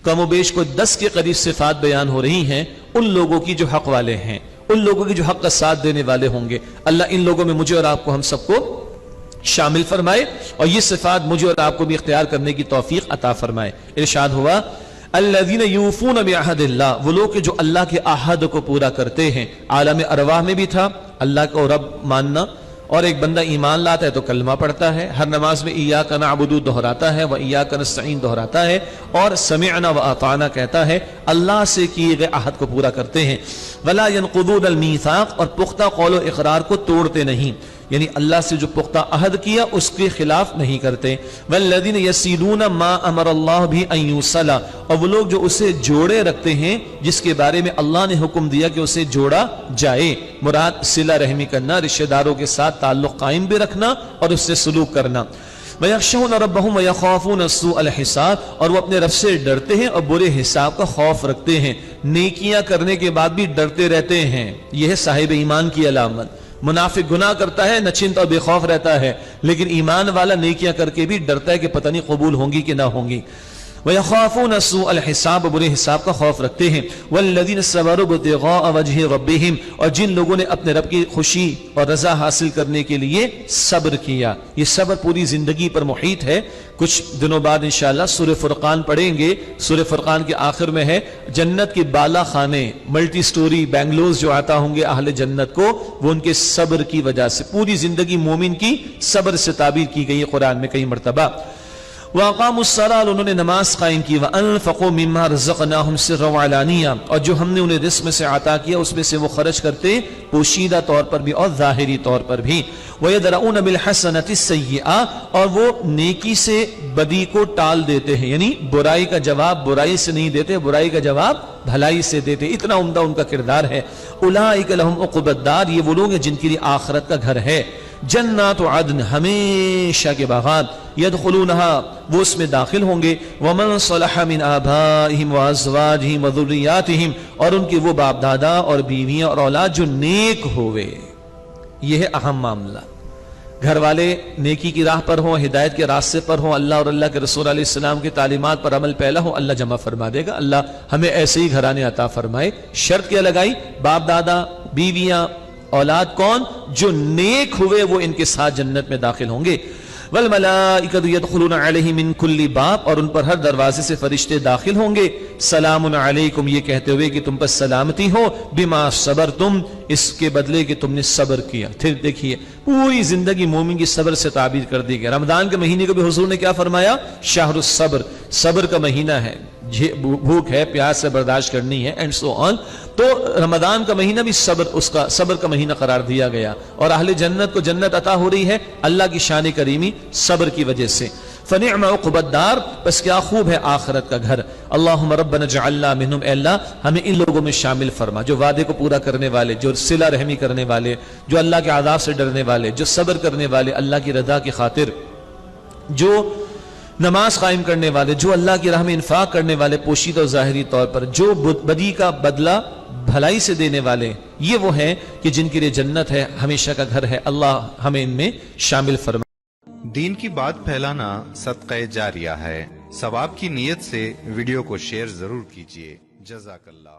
कम बेश को 10 के करीब सिफात बयान हो रही हैं उन लोगों की जो हक वाले हैं, उन लोगों की जो हक का साथ देने वाले होंगे। अल्लाह इन लोगों में मुझे और आपको, हम सबको शामिल फरमाए और ये सिफात मुझे और आपको भी इख्तियार करने की तौफीक अता फरमाए। इरशाद हुआ अल्लज़ीना यूफ़ूना बिअहदिल्लाह, वो लोग के जो अल्लाह के आहद को पूरा करते हैं। आलम अरवाह में भी था अल्लाह को रब मानना, और एक बंदा ईमान लाता है तो कलमा पढ़ता है, हर नमाज में इय्याका नअबुदु दोहराता है, व इय्याका नस्तईन दोहराता है, और समिअना व अताना कहता है। अल्लाह से किए गए अहद को पूरा करते हैं। वला यनकुदून अल मीसाक, और पुख्ता कौल व इकरार को तोड़ते नहीं, यानी अल्लाह से जो पुख्ता अहद किया उसके खिलाफ नहीं करते। वल्लज़ीन यसीलून मा अमरल्लाहु बिही अन युसला, और वो लोग जो उसे जोड़े रखते हैं जिसके बारे में अल्लाह ने हुक्म दिया कि उसे जोड़ा जाए। मुराद सिला रहमी करना, रिश्तेदारों के साथ ताल्लुक कायम भी रखना और उससे सलूक करना। वयख्शौन रब्बहुम वयखाफून सुअल हिसाब, और वो अपने रब से डरते हैं और बुरे हिसाब का खौफ रखते हैं। नेकियां करने के बाद भी डरते रहते हैं, यह है साहिब ईमान की अलामत। मुनाफिक गुनाह करता है, नचिंत और बेखौफ रहता है, लेकिन ईमान वाला नेकियां करके भी डरता है कि पता नहीं कबूल होंगी कि ना होंगी। वयखाफून सुअल हिसाब, बुरे हिसाब का खौफ रखते हैं। वल्लज़ीन सबरू इब्तिगाअ वजहि रब्बिहिम, और जिन लोगों ने अपने रब की खुशी और रजा हासिल करने के लिए सब्र किया। ये सब्र पूरी जिंदगी पर मुहीत है। कुछ दिनों बाद इंशाअल्लाह सूरह फुरकान पढ़ेंगे। सूरह फुरकान के आखिर में है जन्नत के बाला खाने, मल्टी स्टोरी बैंगलोज जो आता होंगे अहले जन्नत को, वो उनके सब्र की वजह से। पूरी जिंदगी मोमिन की सब्र से ताबीर की गई है कुरान में कई मरतबा। वअक़ामुस्सलाह, उन्होंने नमाज कायम की। वअनफ़क़ू मिम्मा रज़क़नाहुम सिर्रन व अलानिया, और जो हमने उन्हें रिज़्क़ में से अता किया उसमें से वो खर्च करते पोशीदा तौर पर भी और ज़ाहिरी तौर पर भी। वयदरऊन बिल हसनति सय्यिआ, और वो नेकी से बदी को टाल देते हैं, यानी बुराई का जवाब बुराई से नहीं देते, बुराई का जवाब भलाई से देते। इतना उम्दा उनका किरदार है। उलाइका लहुम उक़बद्दार, ये वो लोग हैं जिनके लिए आखिरत का घर है। जन्नात अदन, हमेशा के बागात। यदखुलूनहा, वो उसमें दाखिल होंगे। वमन सलह मिन आबाइहिम व अज़वाजिहिम व ज़ुर्रिय्यातिहिम, और उनके वो बाप दादा और बीवियां और औलाद जो नेक होवे। यह है अहम मामला। घर वाले नेकी की राह पर हों, हिदायत के रास्ते पर हों, अल्लाह और अल्लाह के रसूल अलैहि सलाम की तालीमात पर अमल पहला हो, अल्लाह जमा फरमा देगा। अल्लाह हमें ऐसे ही घराने अता फरमाए। शर्त क्या लगाई? बाप दादा, बीवियां, औलाद। कौन? जो नेक हुए वो इनके साथ जन्नत में दाखिल होंगे। वल मलाइकतु यदखुलूना अलैहिम मिन कुल्ली बाब, और उन पर हर दरवाजे से फरिश्ते दाखिल होंगे। सलामुन अलैकुम, ये कहते हुए कि तुम पर सलामती हो। बिमा सबरतुम, इसके बदले कि तुमने सब्र किया। फिर देखिए पूरी जिंदगी मोमिन की सब्र से ताबीर कर दी गई। रमजान के महीने को भी हुजूर ने क्या फरमाया? शाहरुस सब्र, सब्र का महीना है। भूख है, प्यास से बर्दाश्त करनी है, एंड सो ऑन। तो रमजान का महीना भी सब्र, उसका सब्र का महीना करार दिया गया। और अहले जन्नत को जन्नत अता हो रही है अल्लाह की शान करीमी सब्र की वजह से। फनिअम उक़बद्दार, बस क्या खूब है आखिरत का घर। अल्लाहुम्मा रब्बना जअलना मिनहुम, अल्लाह हमें इन लोगों में शामिल फरमा जो वादे को पूरा करने वाले, जो सिला रहमी करने वाले, जो अल्लाह के आज़ाब से डरने वाले, जो सब्र करने वाले अल्लाह की रज़ा की खातिर, जो नमाज कायम करने वाले, जो अल्लाह की राह में इंफाक करने वाले पोशीदा और ज़ाहिरी तौर पर, जो बदी का बदला भलाई से देने वाले। ये वो हैं कि जिनके लिए जन्नत है, हमेशा का घर है। अल्लाह हमें इनमें शामिल फरमा। दीन की बात फैलाना सदक़े जारिया है। सवाब की नीयत से वीडियो को शेयर जरूर कीजिए। जज़ाकल्लाह।